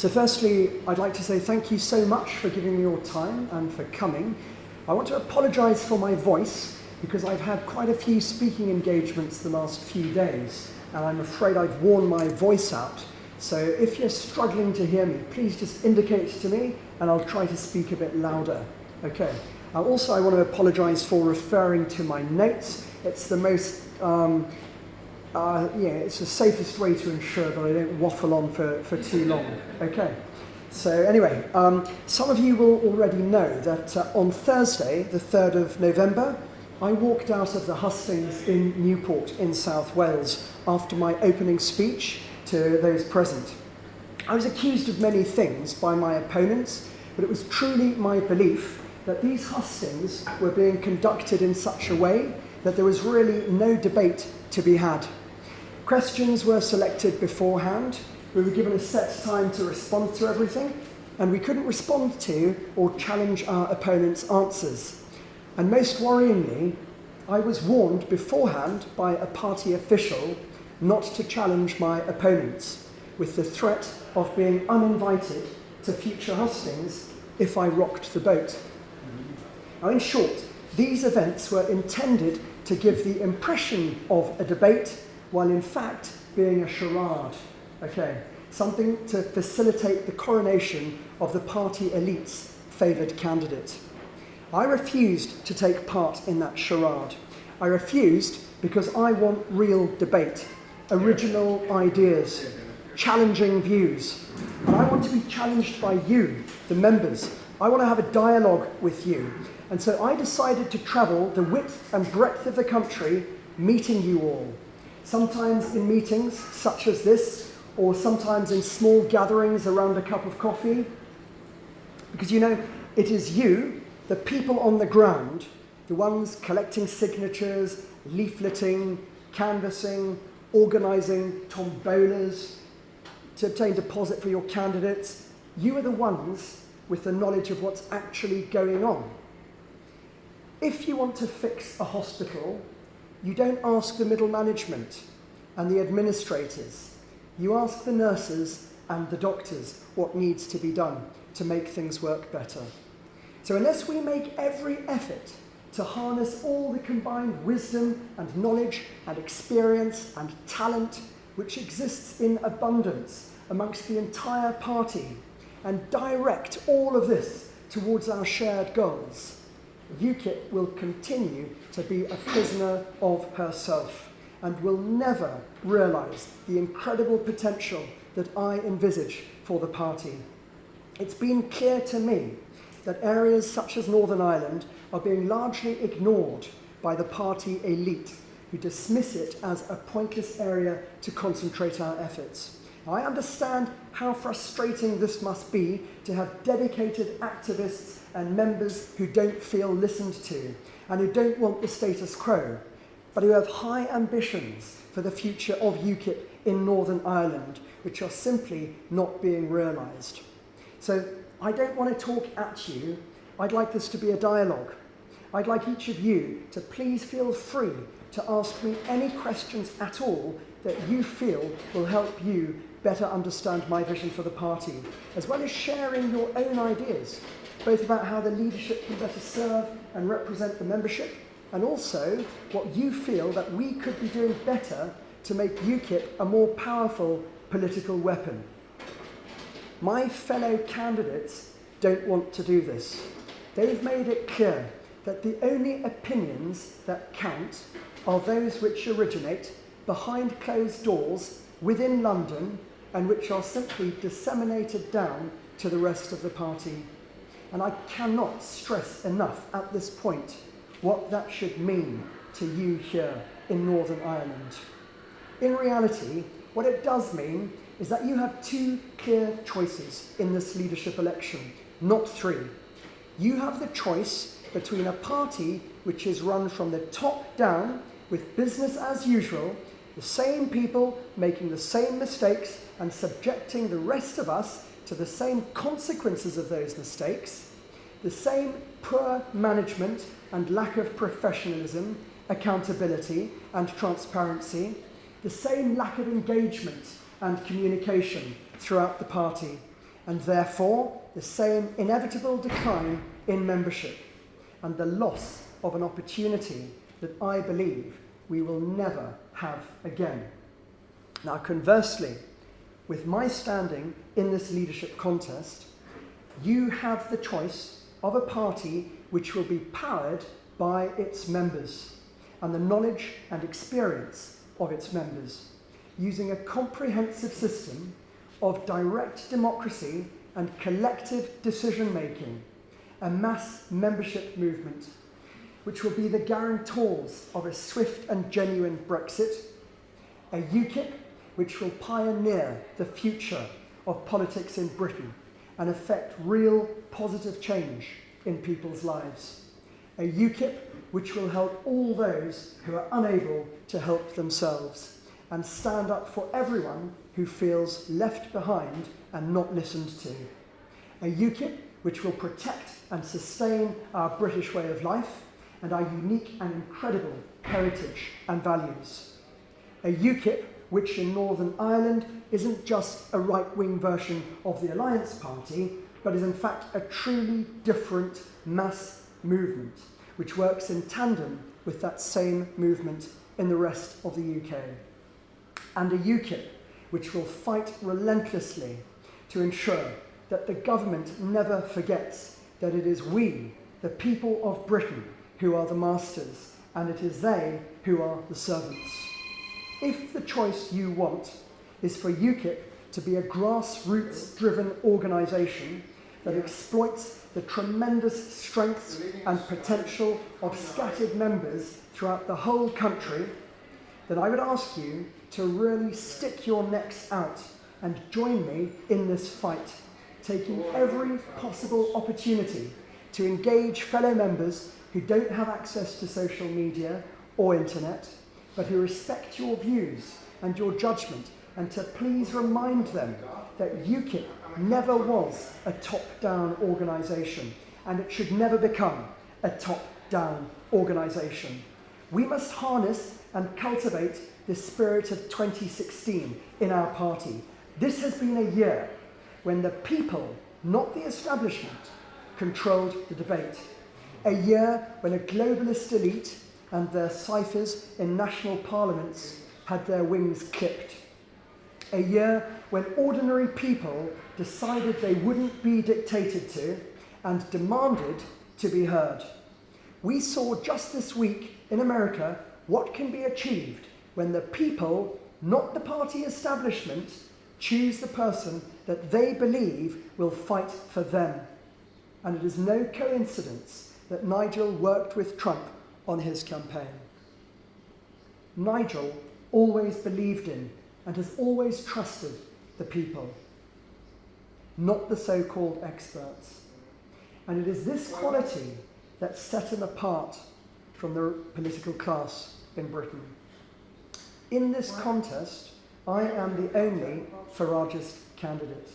So firstly, I'd like to say thank you so much for giving me your time and for coming. I want to apologise for my voice because I've had quite a few speaking engagements the last few days and I'm afraid I've worn my voice out. So if you're struggling to hear me, please just indicate to me and I'll try to speak a bit louder. Okay. Also, I want to apologise for referring to my notes. It's the most, it's the safest way to ensure that I don't waffle on for too long. Okay. So anyway, some of you will already know that on Thursday, the 3rd of November, I walked out of the hustings in Newport in South Wales after my opening speech to those present. I was accused of many things by my opponents, but it was truly my belief that these hustings were being conducted in such a way that there was really no debate to be had. Questions were selected beforehand, we were given a set time to respond to everything, and we couldn't respond to or challenge our opponents' answers. And most worryingly, I was warned beforehand by a party official not to challenge my opponents, with the threat of being uninvited to future hustings if I rocked the boat. Now, in short, these events were intended to give the impression of a debate, while in fact being a charade. Okay, something to facilitate the coronation of the party elite's favoured candidate. I refused to take part in that charade. I refused because I want real debate, original ideas, challenging views. And I want to be challenged by you, the members. I want to have a dialogue with you. And so I decided to travel the width and breadth of the country, meeting you all. Sometimes in meetings such as this, or sometimes in small gatherings around a cup of coffee. Because you know, it is you, the people on the ground, the ones collecting signatures, leafleting, canvassing, organising tombolas to obtain deposit for your candidates, you are the ones with the knowledge of what's actually going on. If you want to fix a hospital, you don't ask the middle management and the administrators. You ask the nurses and the doctors what needs to be done to make things work better. So unless we make every effort to harness all the combined wisdom and knowledge and experience and talent which exists in abundance amongst the entire party and direct all of this towards our shared goals, UKIP will continue to be a prisoner of herself and will never realise the incredible potential that I envisage for the party. It's been clear to me that areas such as Northern Ireland are being largely ignored by the party elite, who dismiss it as a pointless area to concentrate our efforts. I understand how frustrating this must be to have dedicated activists and members who don't feel listened to and who don't want the status quo, but who have high ambitions for the future of UKIP in Northern Ireland, which are simply not being realised. So I don't want to talk at you. I'd like this to be a dialogue. I'd like each of you to please feel free to ask me any questions at all that you feel will help you better understand my vision for the party, as well as sharing your own ideas, both about how the leadership can better serve and represent the membership, and also what you feel that we could be doing better to make UKIP a more powerful political weapon. My fellow candidates don't want to do this. They've made it clear that the only opinions that count are those which originate behind closed doors within London and which are simply disseminated down to the rest of the party. And I cannot stress enough at this point what that should mean to you here in Northern Ireland. In reality, what it does mean is that you have two clear choices in this leadership election, not three. You have the choice between a party which is run from the top down with business as usual, the same people making the same mistakes and subjecting the rest of us to the same consequences of those mistakes, the same poor management and lack of professionalism, accountability and transparency, the same lack of engagement and communication throughout the party, and therefore the same inevitable decline in membership and the loss of an opportunity that I believe we will never have again. Now, conversely, with my standing in this leadership contest, you have the choice of a party which will be powered by its members and the knowledge and experience of its members, using a comprehensive system of direct democracy and collective decision-making, a mass membership movement, which will be the guarantors of a swift and genuine Brexit, a UKIP which will pioneer the future of politics in Britain and effect real positive change in people's lives, a UKIP which will help all those who are unable to help themselves and stand up for everyone who feels left behind and not listened to, a UKIP which will protect and sustain our British way of life and our unique and incredible heritage and values, a UKIP which in Northern Ireland isn't just a right-wing version of the Alliance Party, but is in fact a truly different mass movement, which works in tandem with that same movement in the rest of the UK. And a UKIP which will fight relentlessly to ensure that the government never forgets that it is we, the people of Britain, who are the masters, and it is they who are the servants. If the choice you want is for UKIP to be a grassroots-driven organisation that exploits the tremendous strengths and potential of scattered members throughout the whole country, then I would ask you to really stick your necks out and join me in this fight, taking every possible opportunity to engage fellow members who don't have access to social media or internet, but who respect your views and your judgment, and to please remind them that UKIP never was a top-down organisation, and it should never become a top-down organisation. We must harness and cultivate the spirit of 2016 in our party. This has been a year when the people, not the establishment, controlled the debate. A year when a globalist elite and their ciphers in national parliaments had their wings clipped. A year when ordinary people decided they wouldn't be dictated to and demanded to be heard. We saw just this week in America what can be achieved when the people, not the party establishment, choose the person that they believe will fight for them. And it is no coincidence that Nigel worked with Trump on his campaign. Nigel always believed in and has always trusted the people, not the so-called experts. And it is this quality that set him apart from the political class in Britain. In this contest, I am the only Farageist candidate.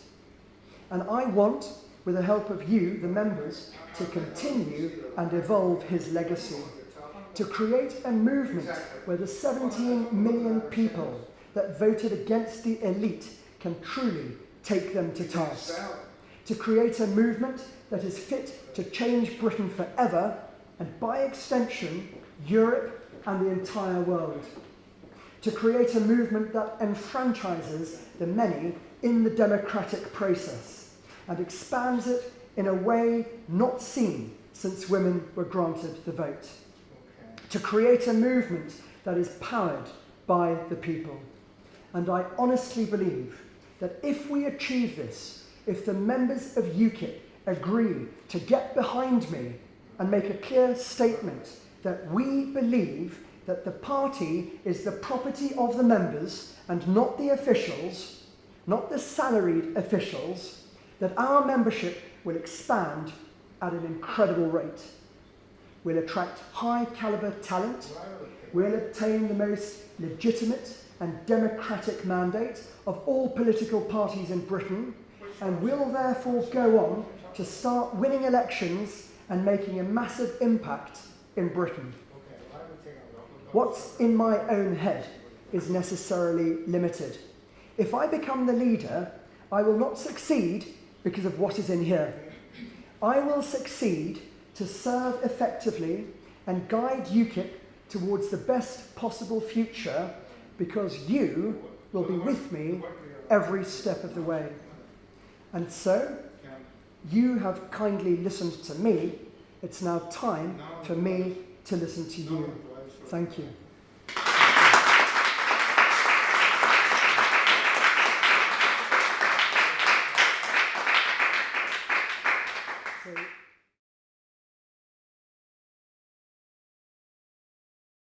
And I want, with the help of you, the members, to continue and evolve his legacy, to create a movement where the 17 million people that voted against the elite can truly take them to task, to create a movement that is fit to change Britain forever, and by extension, Europe and the entire world, to create a movement that enfranchises the many in the democratic process and expands it in a way not seen since women were granted the vote, to create a movement that is powered by the people. And I honestly believe that if we achieve this, if the members of UKIP agree to get behind me and make a clear statement that we believe that the party is the property of the members and not the officials, not the salaried officials, that our membership will expand at an incredible rate. We'll attract high caliber talent, we'll obtain the most legitimate and democratic mandate of all political parties in Britain, and will therefore go on to start winning elections and making a massive impact in Britain. What's in my own head is necessarily limited. If I become the leader, I will not succeed because of what is in here. I will succeed to serve effectively and guide UKIP towards the best possible future because you will be with me every step of the way. And so, you have kindly listened to me. It's now time for me to listen to you. Thank you.